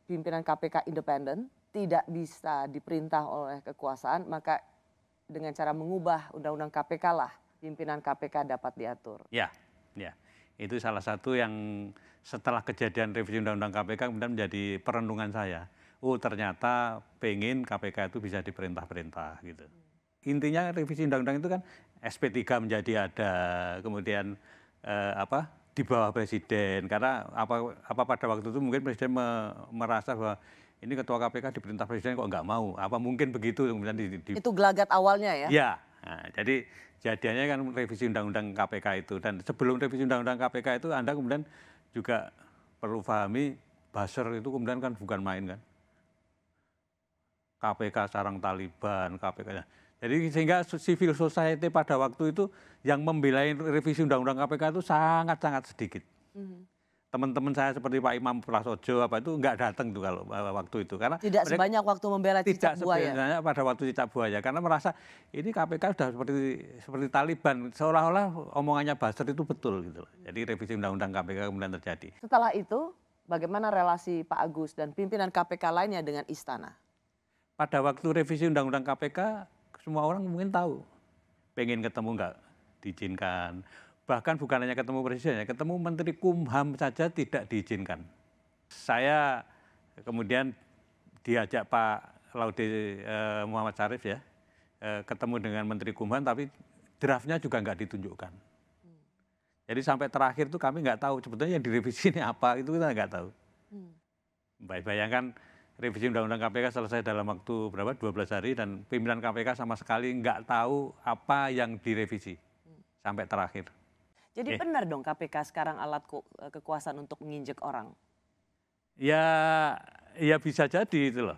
pimpinan KPK independen, tidak bisa diperintah oleh kekuasaan, maka dengan cara mengubah undang-undang KPK lah pimpinan KPK dapat diatur. Ya, ya. Itu salah satu yang setelah kejadian revisi Undang-Undang KPK kemudian menjadi perenungan saya. Oh ternyata pengen KPK itu bisa diperintah-perintah gitu. Intinya revisi Undang-Undang itu kan SP3 menjadi ada, kemudian di bawah presiden. Karena apa pada waktu itu mungkin presiden merasa bahwa ini ketua KPK diperintah presiden kok nggak mau. Apa mungkin begitu kemudian Itu gelagat awalnya ya? Ya, nah, jadi jadinya kan revisi Undang-Undang KPK itu. Dan sebelum revisi Undang-Undang KPK itu Anda kemudian juga perlu pahami buzzer itu kemudian kan bukan main kan. KPK sarang Taliban, KPK. Jadi sehingga civil society pada waktu itu yang membela revisi Undang-Undang KPK itu sangat-sangat sedikit. Teman-teman saya seperti Pak Imam Prasojo itu nggak datang tuh kalau waktu itu karena tidak sebanyak waktu membela cicak buaya. Tidak pada waktu cicak buaya karena merasa ini KPK sudah seperti Taliban, seolah-olah omongannya buzzer itu betul gitu. Jadi revisi Undang-Undang KPK kemudian terjadi. Setelah itu bagaimana relasi Pak Agus dan pimpinan KPK lainnya dengan istana? Pada waktu revisi Undang-Undang KPK semua orang mungkin tahu pengen ketemu nggak diizinkan. Bahkan bukan hanya ketemu presiden, ya, ketemu Menteri Kumham saja tidak diizinkan. Saya kemudian diajak Pak Laude Muhammad Syarif ya, ketemu dengan Menteri Kumham, tapi draftnya juga nggak ditunjukkan. Jadi sampai terakhir tuh kami nggak tahu sebetulnya yang direvisi ini apa, itu kita nggak tahu. Bayangkan revisi Undang-Undang KPK selesai dalam waktu berapa? 12 hari dan pimpinan KPK sama sekali nggak tahu apa yang direvisi sampai terakhir. Jadi benar dong KPK sekarang alat kekuasaan untuk menginjek orang? Ya bisa jadi itu loh.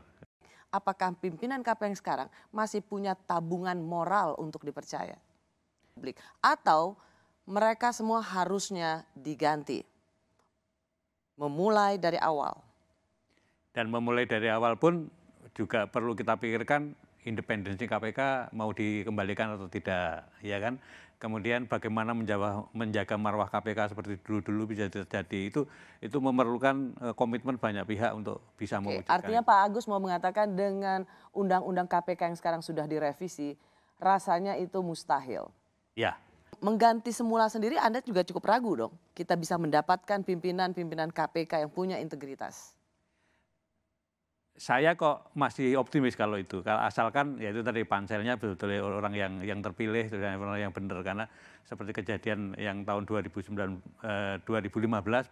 Apakah pimpinan KPK yang sekarang masih punya tabungan moral untuk dipercaya? Atau mereka semua harusnya diganti? Memulai dari awal. Dan memulai dari awal pun juga perlu kita pikirkan independensi KPK mau dikembalikan atau tidak, ya kan? Kemudian bagaimana menjaga marwah KPK seperti dulu-dulu bisa terjadi itu memerlukan komitmen banyak pihak untuk bisa mewujudkan. Artinya Pak Agus mau mengatakan dengan undang-undang KPK yang sekarang sudah direvisi, rasanya itu mustahil. Ya. Mengganti semula sendiri Anda juga cukup ragu dong. Kita bisa mendapatkan pimpinan-pimpinan KPK yang punya integritas. Saya kok masih optimis kalau itu, asalkan ya itu tadi panselnya betul-betul orang yang terpilih, orang yang benar, karena seperti kejadian yang tahun 2015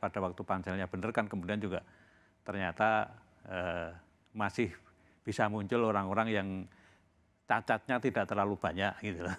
pada waktu panselnya benar kan kemudian juga ternyata masih bisa muncul orang-orang yang cacatnya tidak terlalu banyak gitu.